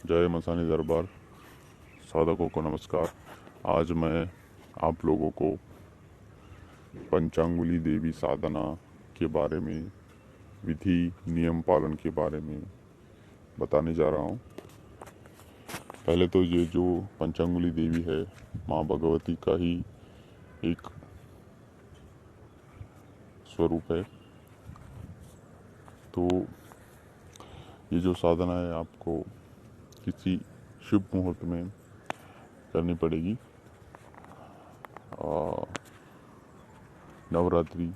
जय मसानी दरबार साधकों को नमस्कार। आज मैं आप लोगों को पंचांगुली देवी साधना के बारे में, विधि नियम पालन के बारे में बताने जा रहा हूँ। पहले तो ये जो पंचांगुली देवी है माँ भगवती का ही एक स्वरूप है। तो ये जो साधना है आपको किसी शुभ मुहूर्त में करनी पड़ेगी। नवरात्रि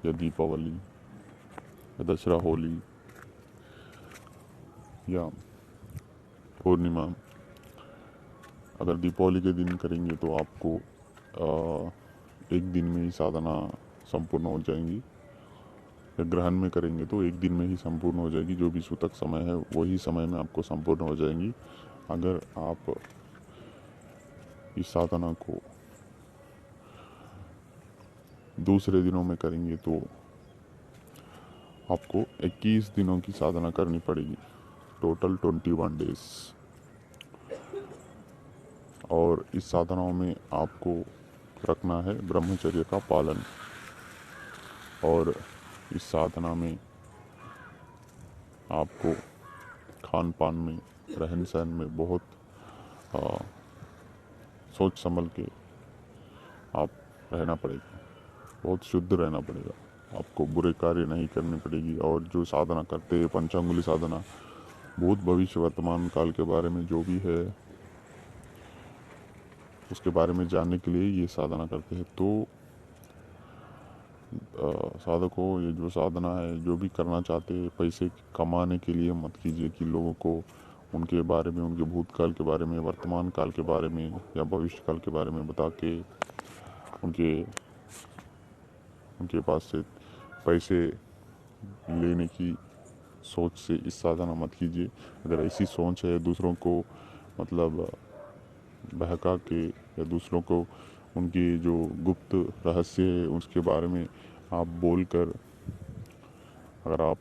या दीपावली या दशहरा, होली या पूर्णिमा। अगर दीपावली के दिन करेंगे तो आपको एक दिन में ही साधना संपूर्ण हो जाएंगी। या ग्रहण में करेंगे तो एक दिन में ही संपूर्ण हो जाएगी। जो भी सूतक समय है वही समय में आपको संपूर्ण हो जाएंगी। अगर आप इस साधना को दूसरे दिनों में करेंगे तो आपको 21 दिनों की साधना करनी पड़ेगी, टोटल 21 डेज। और इस साधनाओं में आपको रखना है ब्रह्मचर्य का पालन। और इस साधना में आपको खान पान में, रहन सहन में बहुत सोच संभल के आप रहना पड़ेगा। बहुत शुद्ध रहना पड़ेगा। आपको बुरे कार्य नहीं करने पड़ेगी। और जो साधना करते हैं पंचांगुली साधना, भूत भविष्य वर्तमान काल के बारे में जो भी है उसके बारे में जानने के लिए ये साधना करते हैं। तो साधकों, ये जो साधना है, जो भी करना चाहते हैं पैसे कमाने के लिए मत कीजिए कि लोगों को उनके बारे में, उनके भूतकाल के बारे में, वर्तमान काल के बारे में या भविष्य काल के बारे में बता के उनके पास से पैसे लेने की सोच से इस साधना मत कीजिए। अगर ऐसी सोच है दूसरों को मतलब बहका के या दूसरों को उनकी जो गुप्त रहस्य है उसके बारे में आप बोलकर अगर आप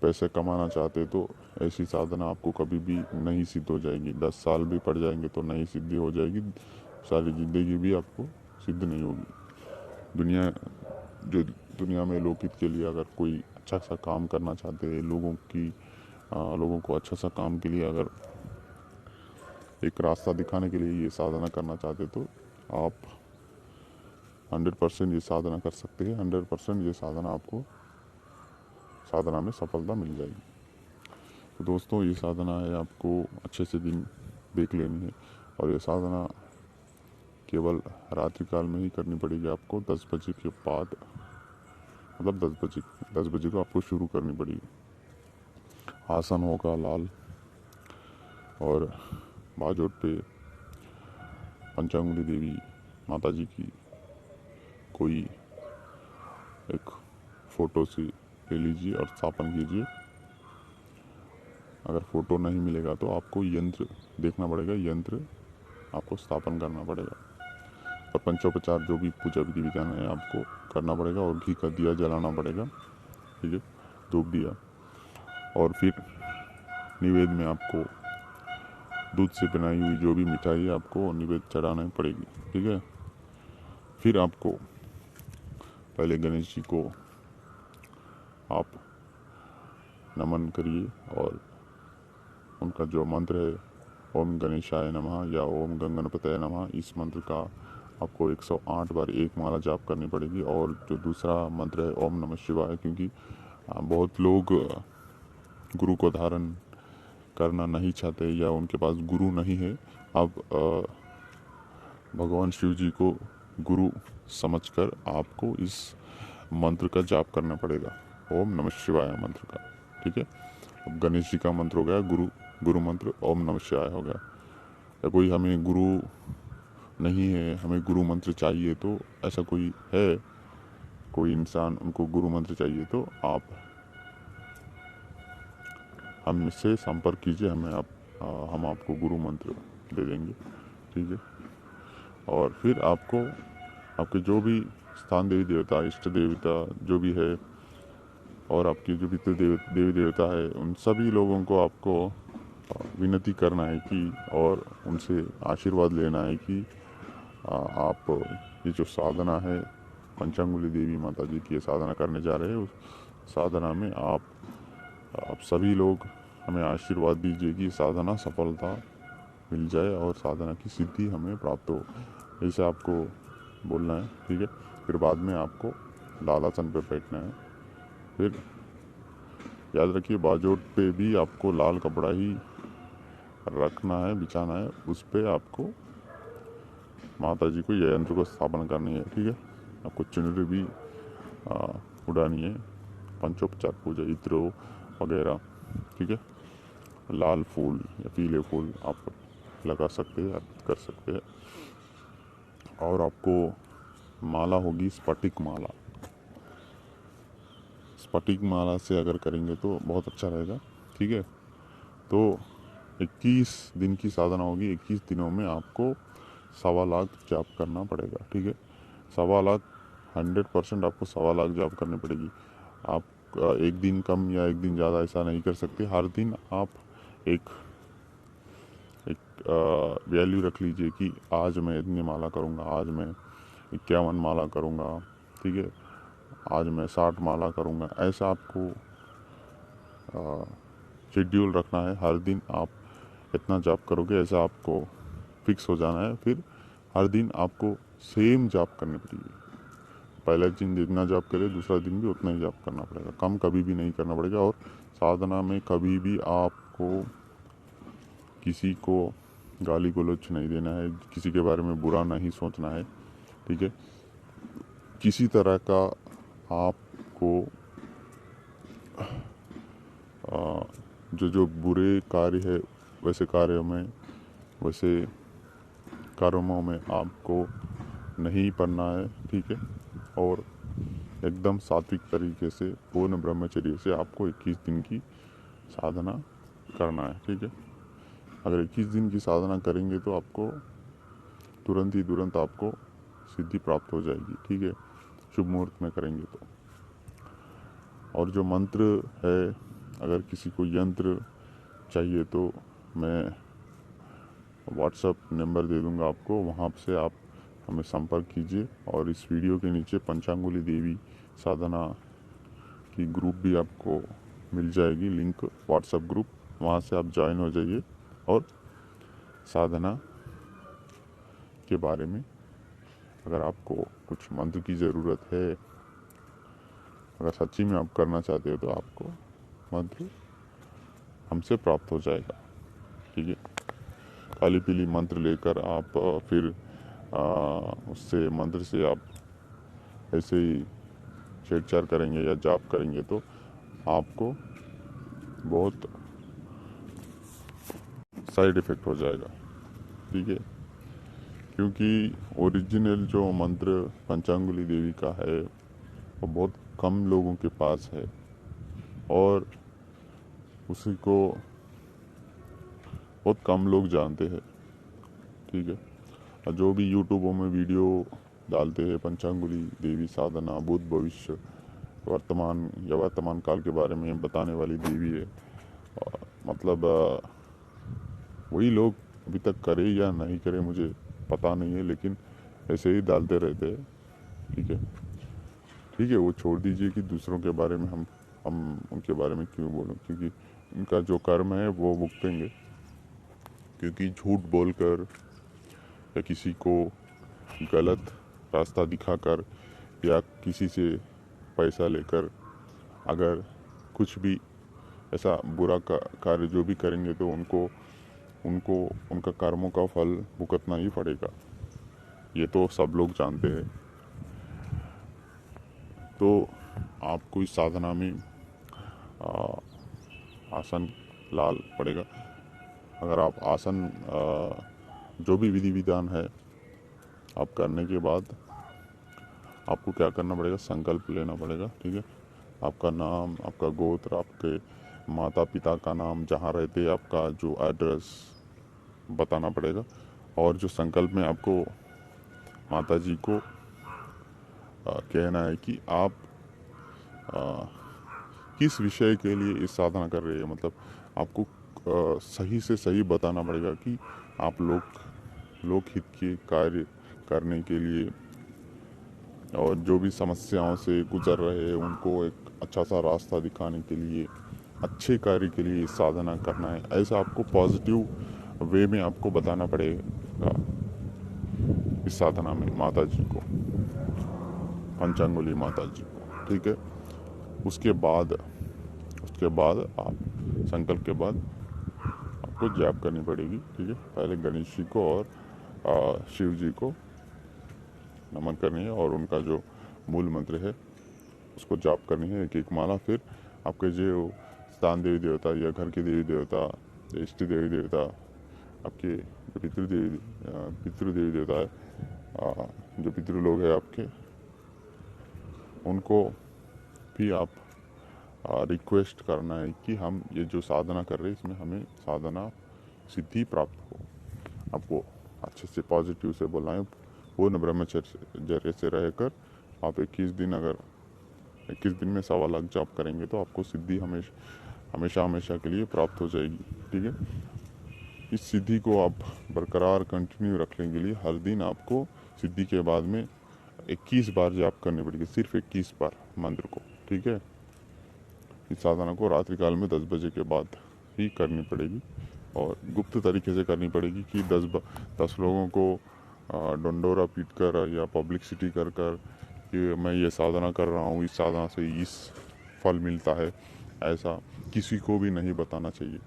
पैसे कमाना चाहते तो ऐसी साधना आपको कभी भी नहीं सिद्ध हो जाएगी। 10 साल भी पड़ जाएंगे तो नहीं सिद्धि हो जाएगी। सारी ज़िंदगी भी आपको सिद्ध नहीं होगी। दुनिया में लोकहित के लिए अगर कोई अच्छा सा काम करना चाहते हैं, लोगों को अच्छा सा काम के लिए अगर एक रास्ता दिखाने के लिए ये साधना करना चाहते तो आप 100% ये साधना कर सकते हैं। 100% ये साधना में सफलता मिल जाएगी। तो दोस्तों, ये साधना है आपको अच्छे से दिन देख लेनी है। और ये साधना केवल रात्रि काल में ही करनी पड़ेगी आपको। 10 बजे के बाद, मतलब 10 बजे को आपको शुरू करनी पड़ेगी। आसन होगा लाल और बाजोट पे पंचांगुली देवी माता जी की कोई एक फ़ोटो से ले लीजिए और स्थापन कीजिए। अगर फ़ोटो नहीं मिलेगा तो आपको यंत्र देखना पड़ेगा, यंत्र आपको स्थापन करना पड़ेगा। और पंचोपचार जो भी पूजा विधि विधान है आपको करना पड़ेगा। और घी का दिया जलाना पड़ेगा, ठीक है, धूप दिया। और फिर निवेद में आपको दूध से बनाई हुई जो भी मिठाई है आपको निवेद चढ़ाना पड़ेगी, ठीक है। फिर आपको पहले गणेश जी को आप नमन करिए और उनका जो मंत्र है ओम गणेशाय नमः या ओम गंगणपतये नमः, इस मंत्र का आपको 108 बार एक माला जाप करनी पड़ेगी। और जो दूसरा मंत्र है ओम नमः शिवाय, क्योंकि बहुत लोग गुरु को धारण करना नहीं चाहते या उनके पास गुरु नहीं है। अब भगवान शिव जी को गुरु समझकर आपको इस मंत्र का जाप करना पड़ेगा, ओम नमः शिवाय मंत्र का, ठीक है। अब गणेश जी का मंत्र हो गया गुरु मंत्र ओम नमः शिवाय हो गया। या कोई हमें गुरु नहीं है, हमें गुरु मंत्र चाहिए, तो ऐसा कोई है, कोई इंसान उनको गुरु मंत्र चाहिए तो आप हमसे संपर्क कीजिए, हम आपको गुरु मंत्र दे देंगे, ठीक है। और फिर आपको आपके जो भी स्थान देवी देवता, इष्ट देवता जो भी है और आपके जो भी देवी देवता है उन सभी लोगों को आपको विनती करना है कि और उनसे आशीर्वाद लेना है कि आप ये जो साधना है पंचांगुली देवी माता जी की ये साधना करने जा रहे हैं, उस साधना में आप सभी लोग हमें आशीर्वाद दीजिए कि साधना सफलता मिल जाए और साधना की सिद्धि हमें प्राप्त हो। ऐसे आपको बोलना है, ठीक है। फिर बाद में आपको लाल आसन पर बैठना है। फिर याद रखिए बाजोट पे भी आपको लाल कपड़ा ही रखना है, बिछाना है। उस पर आपको माता जी को यह यंत्र को स्थापना करनी है, ठीक है। आपको चुनरी भी उड़ानी है, पंचोपचार पूजा इत्र वगैरह, ठीक है। लाल फूल या पीले फूल आप लगा सकते हैं, अर्पित कर सकते हैं। और आपको माला होगी स्फटिक माला। स्फटिक माला से अगर करेंगे तो बहुत अच्छा रहेगा, ठीक है। तो 21 दिन की साधना होगी। 21 दिनों में आपको 1.25 लाख जाप करना पड़ेगा, ठीक है। 1.25 लाख 100% आपको 1.25 लाख जाप करनी पड़ेगी। आप एक दिन कम या एक दिन ज़्यादा ऐसा नहीं कर सकते। हर दिन आप एक वैल्यू रख लीजिए कि आज मैं इतनी माला करूँगा, आज मैं 51 माला करूँगा, ठीक है। आज मैं 60 माला करूँगा। ऐसा आपको शेड्यूल रखना है। हर दिन आप इतना जाप करोगे, ऐसा आपको फिक्स हो जाना है। फिर हर दिन आपको सेम जाप करनी पड़ेगी। पहले दिन जितना जाप करे, दूसरा दिन भी उतना ही जाप करना पड़ेगा। कम कभी भी नहीं करना पड़ेगा। और साधना में कभी भी आपको किसी को गाली गलौज नहीं देना है, किसी के बारे में बुरा नहीं सोचना है, ठीक है। किसी तरह का आपको जो बुरे कार्य है वैसे कर्मों में आपको नहीं पड़ना है, ठीक है। और एकदम सात्विक तरीके से पूर्ण ब्रह्मचर्य से आपको 21 दिन की साधना करना है, ठीक है। अगर 21 दिन की साधना करेंगे तो आपको तुरंत आपको सिद्धि प्राप्त हो जाएगी, ठीक है, शुभ मुहूर्त में करेंगे तो। और जो मंत्र है, अगर किसी को यंत्र चाहिए तो मैं व्हाट्सएप नंबर दे दूंगा आपको, वहाँ से आप हमें संपर्क कीजिए। और इस वीडियो के नीचे पंचांगुली देवी साधना की ग्रुप भी आपको मिल जाएगी, लिंक व्हाट्सएप ग्रुप, वहाँ से आप ज्वाइन हो जाइए। और साधना के बारे में अगर आपको कुछ मंत्र की ज़रूरत है, अगर सच्ची में आप करना चाहते हो तो आपको मंत्र हमसे प्राप्त हो जाएगा, ठीक है। काली पीली मंत्र लेकर आप फिर उससे मंत्र से आप ऐसे ही छेड़छाड़ करेंगे या जाप करेंगे तो आपको बहुत साइड इफ़ेक्ट हो जाएगा, ठीक है। क्योंकि ओरिजिनल जो मंत्र पंचांगुली देवी का है वो बहुत कम लोगों के पास है और उसी को बहुत कम लोग जानते हैं, ठीक है। और जो भी यूट्यूबों में वीडियो डालते हैं पंचांगुली देवी साधना भूत भविष्य वर्तमान काल के बारे में बताने वाली देवी है, मतलब वही लोग अभी तक करे या नहीं करे मुझे पता नहीं है, लेकिन ऐसे ही डालते रहते हैं, ठीक है। वो छोड़ दीजिए कि दूसरों के बारे में हम उनके बारे में क्यों बोलें, क्योंकि उनका जो कर्म है वो भुगतेंगे। क्योंकि झूठ बोलकर या किसी को गलत रास्ता दिखाकर या किसी से पैसा लेकर अगर कुछ भी ऐसा बुरा कार्य जो भी करेंगे तो उनको उनका कर्मों का फल भुगतना ही पड़ेगा। ये तो सब लोग जानते हैं। तो आपको इस साधना में आसन लाल पड़ेगा। अगर आप आसन जो भी विधि विधान है आप करने के बाद आपको क्या करना पड़ेगा, संकल्प लेना पड़ेगा, ठीक है। आपका नाम, आपका गोत्र, आपके माता पिता का नाम, जहाँ रहते हैं आपका जो एड्रेस बताना पड़ेगा। और जो संकल्प में आपको माता जी को कहना है कि आप किस विषय के लिए इस साधना कर रहे हैं, मतलब आपको सही से सही बताना पड़ेगा कि आप लोकहित के कार्य करने के लिए और जो भी समस्याओं से गुजर रहे हैं उनको एक अच्छा सा रास्ता दिखाने के लिए, अच्छे कार्य के लिए साधना करना है, ऐसा आपको पॉजिटिव वे में आपको बताना पड़ेगा इस साधना में माता जी को, पंचांगुली माता जी को। ठीक है, उसके बाद आप संकल्प के बाद आपको जाप करनी पड़ेगी। ठीक है, पहले गणेश जी को और शिव जी को नमन करनी है और उनका जो मूल मंत्र है उसको जाप करनी है, एक एक माला। फिर आपके जो स्थान देवी देवता या घर के देवी देवता या इष्ट देवी देवता, आपके जो पितृ देवी देवता है, जो पितृ लोग हैं आपके, उनको भी आप रिक्वेस्ट करना है कि हम ये जो साधना कर रहे हैं इसमें हमें साधना सिद्धि प्राप्त हो। आपको अच्छे से पॉजिटिव से बोलना है, पूर्ण ब्रह्मचर्य से रहकर आप 21 दिन, अगर 21 दिन में 1.25 लाख जाप करेंगे तो आपको सिद्धि हमेशा के लिए प्राप्त हो जाएगी। ठीक है, इस सिद्धि को आप बरकरार कंटिन्यू रखने के लिए हर दिन आपको सिद्धि के बाद में 21 बार जाप करनी पड़ेगी, सिर्फ 21 बार मंत्र को। ठीक है, इस साधना को रात्रि काल में 10 बजे के बाद ही करनी पड़ेगी और गुप्त तरीके से करनी पड़ेगी कि 10 लोगों को डंडोरा पीट कर या पब्लिसिटी कर कि मैं ये साधना कर रहा हूँ, इस साधना से इस फल मिलता है, ऐसा किसी को भी नहीं बताना चाहिए।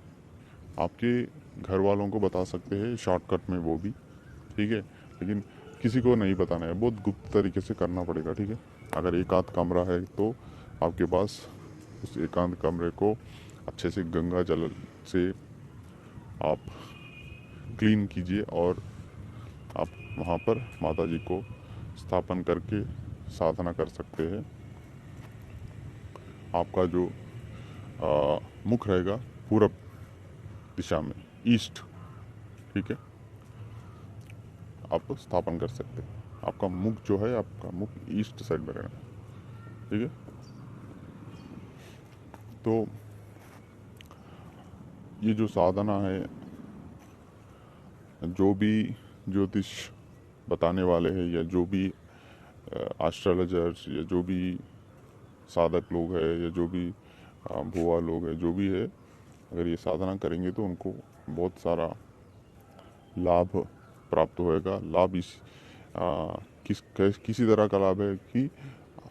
आपके घर वालों को बता सकते हैं शॉर्टकट में वो भी, ठीक है, लेकिन किसी को नहीं बताना है, बहुत गुप्त तरीके से करना पड़ेगा। ठीक है, अगर एक आध कमरा है तो आपके पास उस एकांत कमरे को अच्छे से गंगा जल से आप क्लीन कीजिए और आप वहाँ पर माता जी को स्थापन करके साधना कर सकते हैं। आपका जो मुख रहेगा पूरब दिशा में, ईस्ट। ठीक है, आप स्थापन कर सकते हैं। आपका मुख जो है, आपका मुख ईस्ट साइड में रहना। ठीक है, तो ये जो साधना है, जो भी ज्योतिष बताने वाले हैं या जो भी एस्ट्रोलॉजर्स या जो भी साधक लोग हैं या जो भी भुआ लोग हैं, जो भी है, अगर ये साधना करेंगे तो उनको बहुत सारा लाभ प्राप्त होएगा। लाभ किसी तरह का लाभ है कि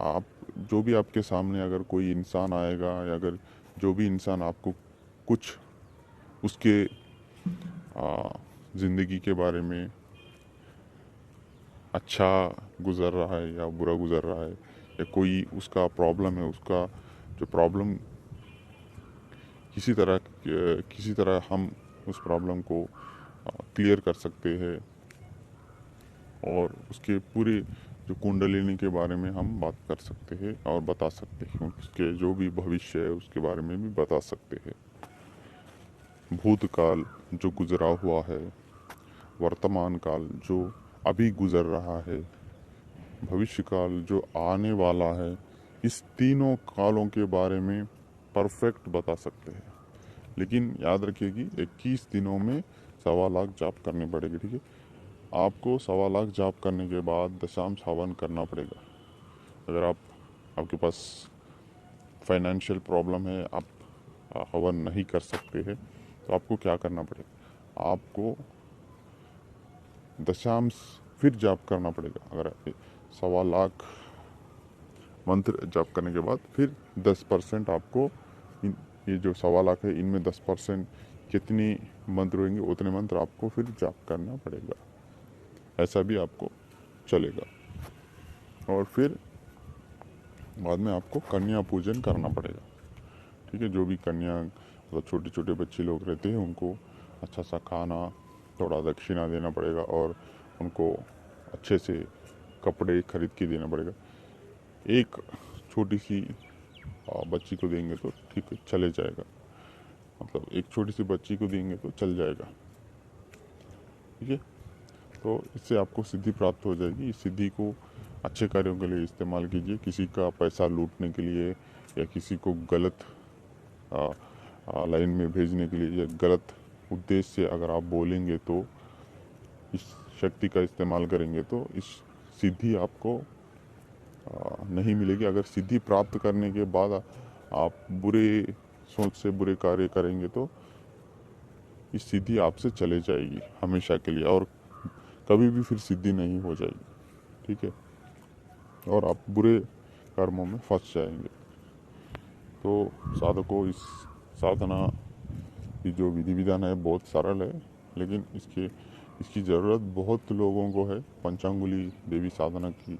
आप जो भी आपके सामने अगर कोई इंसान आएगा या अगर जो भी इंसान आपको कुछ उसके ज़िंदगी के बारे में अच्छा गुज़र रहा है या बुरा गुज़र रहा है या कोई उसका प्रॉब्लम है, उसका जो प्रॉब्लम किसी तरह हम उस प्रॉब्लम को क्लियर कर सकते हैं और उसके पूरे जो कुंडलिनी के बारे में हम बात कर सकते हैं और बता सकते हैं, उसके जो भी भविष्य है उसके बारे में भी बता सकते हैं। भूतकाल जो गुजरा हुआ है, वर्तमान काल जो अभी गुजर रहा है, भविष्य काल जो आने वाला है, इस तीनों कालों के बारे में परफेक्ट बता सकते हैं। लेकिन याद रखिए कि 21 दिनों में 1.25 लाख जाप करने पड़ेगी। ठीक है, आपको 1.25 लाख जाप करने के बाद दशांश हवन करना पड़ेगा। अगर आपके पास फाइनेंशियल प्रॉब्लम है, आप हवन नहीं कर सकते हैं, तो आपको क्या करना पड़ेगा, आपको दशांश फिर जाप करना पड़ेगा। अगर 1.25 लाख मंत्र जाप करने के बाद फिर 10% आपको ये जो 1.25 लाख है इनमें 10% कितनी मंत्र होंगे उतने मंत्र आपको फिर जाप करना पड़ेगा। ऐसा भी आपको चलेगा। और फिर बाद में आपको कन्या पूजन करना पड़ेगा। ठीक है, जो भी कन्या मतलब छोटे छोटे बच्चे लोग रहते हैं उनको अच्छा सा खाना, थोड़ा दक्षिणा देना पड़ेगा और उनको अच्छे से कपड़े खरीद के देना पड़ेगा। एक छोटी सी बच्ची को देंगे तो ठीक है चले जाएगा, मतलब एक छोटी सी बच्ची को देंगे तो चल जाएगा। ठीक है, तो इससे आपको सिद्धि प्राप्त हो जाएगी। इस सिद्धि को अच्छे कार्यों के लिए इस्तेमाल कीजिए, किसी का पैसा लूटने के लिए या किसी को गलत लाइन में भेजने के लिए या गलत उद्देश्य से अगर आप बोलेंगे तो इस शक्ति का इस्तेमाल करेंगे तो इस सिद्धि आपको नहीं मिलेगी। अगर सिद्धि प्राप्त करने के बाद आप बुरे सोच से बुरे कार्य करेंगे तो इस सिद्धि आपसे चले जाएगी हमेशा के लिए और कभी भी फिर सिद्धि नहीं हो जाएगी, ठीक है, और आप बुरे कर्मों में फंस जाएंगे। तो साधकों, इस साधना की जो विधि विधान है बहुत सरल है, लेकिन इसकी ज़रूरत बहुत लोगों को है। पंचांगुली देवी साधना की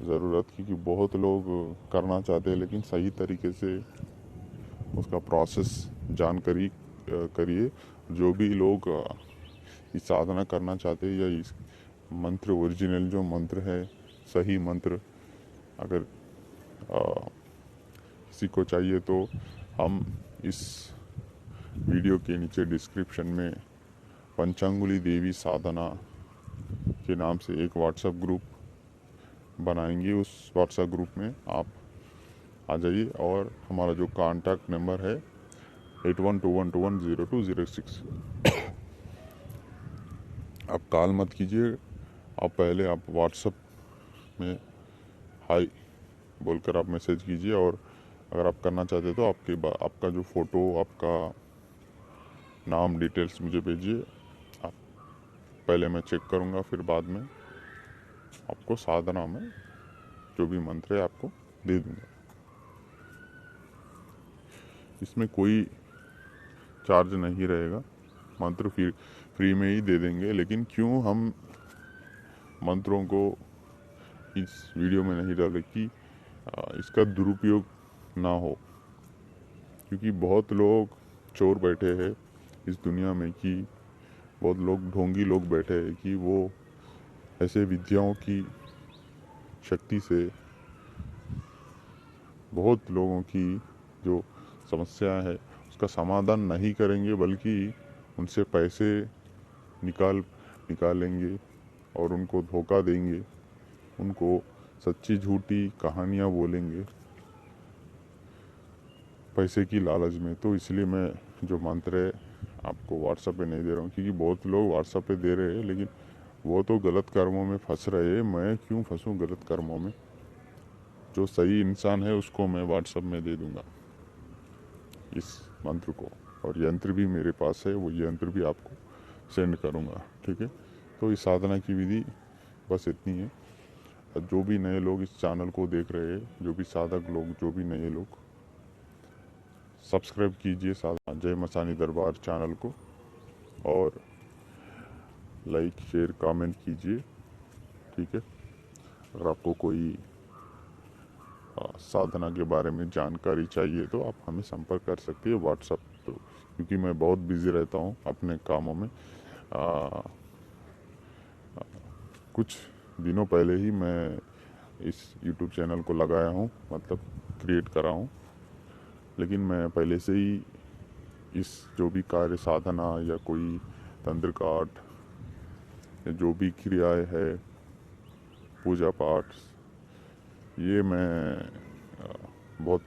ज़रूरत, क्योंकि बहुत लोग करना चाहते हैं लेकिन सही तरीके से उसका प्रोसेस जानकारी करिए। जो भी लोग इस साधना करना चाहते हैं या इस मंत्र ओरिजिनल जो मंत्र है, सही मंत्र अगर किसी को चाहिए तो हम इस वीडियो के नीचे डिस्क्रिप्शन में पंचांगुली देवी साधना के नाम से एक व्हाट्सएप ग्रुप बनाएंगे। उस व्हाट्सएप ग्रुप में आप आ जाइए और हमारा जो कॉन्टैक्ट नंबर है 8121210206, आप कॉल मत कीजिए, आप पहले आप व्हाट्सएप में हाय बोलकर आप मैसेज कीजिए। और अगर आप करना चाहते तो आपका जो फ़ोटो, आपका नाम, डिटेल्स मुझे भेजिए। आप पहले मैं चेक करूँगा, फिर बाद में आपको साधना में जो भी मंत्र है आपको दे दूँगा। इसमें कोई चार्ज नहीं रहेगा, मंत्र फ्री में ही दे देंगे। लेकिन क्यों हम मंत्रों को इस वीडियो में नहीं डाले कि इसका दुरुपयोग ना हो, क्योंकि बहुत लोग चोर बैठे हैं इस दुनिया में, कि बहुत लोग ढोंगी लोग बैठे हैं कि वो ऐसे विद्याओं की शक्ति से बहुत लोगों की जो समस्या है उसका समाधान नहीं करेंगे, बल्कि उनसे पैसे निकालेंगे और उनको धोखा देंगे, उनको सच्ची झूठी कहानियाँ बोलेंगे पैसे की लालच में। तो इसलिए मैं जो मंत्र है आपको व्हाट्सएप पे नहीं दे रहा हूँ, क्योंकि बहुत लोग व्हाट्सएप पे दे रहे हैं लेकिन वो तो गलत कर्मों में फंस रहे हैं। मैं क्यों फंसूँ गलत कर्मों में? जो सही इंसान है उसको मैं व्हाट्सएप में दे दूँगा इस मंत्र को, और यंत्र भी मेरे पास है, वो यंत्र भी आपको सेंड करूँगा, ठीक है। तो इस साधना की विधि बस इतनी है। जो भी नए लोग इस चैनल को देख रहे हैं, जो भी साधक लोग, जो भी नए लोग, सब्सक्राइब कीजिए साधना जय मसानी दरबार चैनल को, और लाइक शेयर कमेंट कीजिए, ठीक है। अगर आपको कोई साधना के बारे में जानकारी चाहिए तो आप हमें संपर्क कर सकते हैं व्हाट्सएप पे, क्योंकि मैं बहुत बिजी रहता हूँ अपने कामों में। कुछ दिनों पहले ही मैं इस यूट्यूब चैनल को लगाया हूँ, मतलब क्रिएट करा हूँ, लेकिन मैं पहले से ही इस जो भी कार्य साधना या कोई तंत्र पाठ या जो भी क्रियाएं है, पूजा पाठ, ये मैं बहुत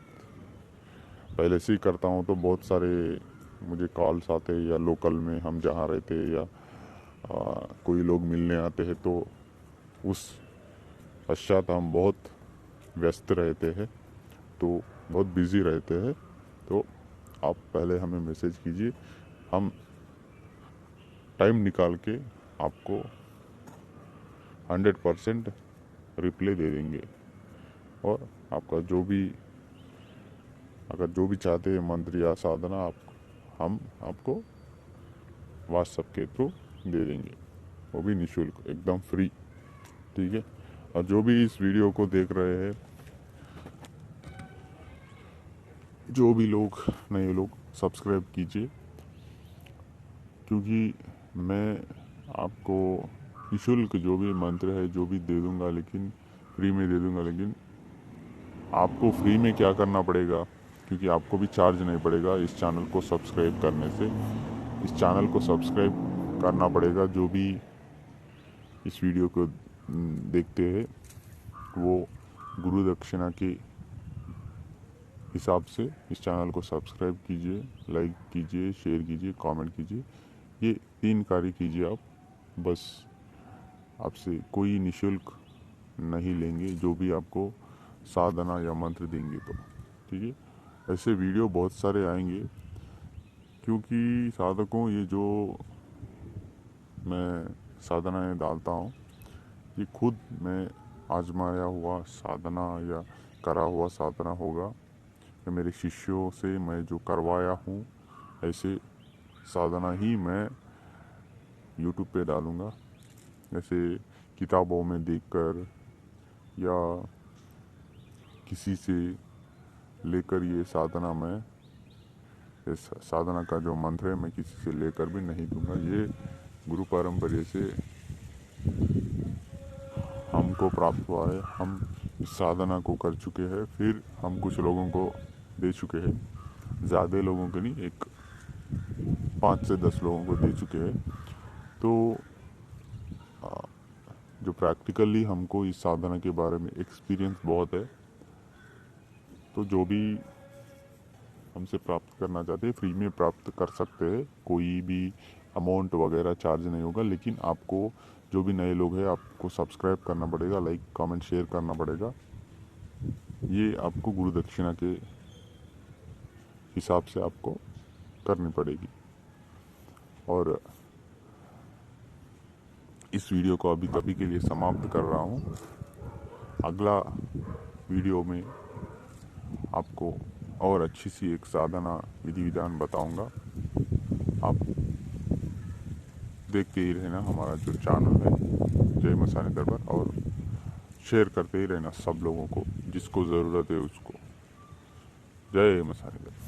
पहले से ही करता हूँ। तो बहुत सारे मुझे कॉल्स आते हैं, या लोकल में हम जहाँ रहते हैं या कोई लोग मिलने आते हैं, तो उस पश्चात हम बहुत व्यस्त रहते हैं, तो बहुत बिज़ी रहते हैं। तो आप पहले हमें मैसेज कीजिए, हम टाइम निकाल के आपको 100% रिप्लाई दे देंगे। और आपका जो भी, अगर जो भी चाहते हैं मंत्र या साधना, हम आपको व्हाट्सएप के थ्रू दे देंगे, वो भी निःशुल्क, एकदम फ्री, ठीक है। और जो भी इस वीडियो को देख रहे हैं, जो भी लोग नए लोग, सब्सक्राइब कीजिए, क्योंकि मैं आपको निःशुल्क जो भी मंत्र है जो भी दे दूंगा, लेकिन फ्री में दे दूंगा। लेकिन आपको फ्री में क्या करना पड़ेगा, क्योंकि आपको भी चार्ज नहीं पड़ेगा इस चैनल को सब्सक्राइब करने से। इस चैनल को सब्सक्राइब करना पड़ेगा, जो भी इस वीडियो को देखते हैं वो गुरु दक्षिणा की हिसाब से इस चैनल को सब्सक्राइब कीजिए, लाइक कीजिए, शेयर कीजिए, कमेंट कीजिए। ये 3 कार्य कीजिए आप। बस आपसे कोई निःशुल्क नहीं लेंगे, जो भी आपको साधना या मंत्र देंगे तो ठीक है। ऐसे वीडियो बहुत सारे आएंगे, क्योंकि साधकों ये जो मैं साधनाएं डालता हूँ ये खुद मैं आजमाया हुआ साधना या करा हुआ साधना होगा, या मेरे शिष्यों से मैं जो करवाया हूँ ऐसे साधना ही मैं यूट्यूब पे डालूँगा। जैसे किताबों में देखकर या किसी से लेकर ये साधना मैं, इस साधना का जो मंत्र है मैं किसी से लेकर भी नहीं दूंगा। ये गुरु परंपरा से हमको प्राप्त हुआ है। हम इस साधना को कर चुके हैं, फिर हम कुछ लोगों को दे चुके हैं, ज़्यादा लोगों को नहीं, एक 5 से 10 लोगों को दे चुके हैं। तो जो प्रैक्टिकली हमको इस साधना के बारे में एक्सपीरियंस बहुत है, तो जो भी हमसे प्राप्त करना चाहते हैं फ्री में प्राप्त कर सकते हैं। कोई भी अमाउंट वगैरह चार्ज नहीं होगा। लेकिन आपको जो भी नए लोग हैं आपको सब्सक्राइब करना पड़ेगा, लाइक कमेंट शेयर करना पड़ेगा। ये आपको गुरु दक्षिणा के हिसाब से आपको करनी पड़ेगी। और इस वीडियो को अभी के लिए समाप्त कर रहा हूँ। अगला वीडियो में आपको और अच्छी सी एक साधना विधि विधान बताऊंगा। आप देखते ही रहना हमारा जो चैनल है जय मसानी दरबार, और शेयर करते ही रहना सब लोगों को, जिसको ज़रूरत है उसको। जय मसानी दरबार।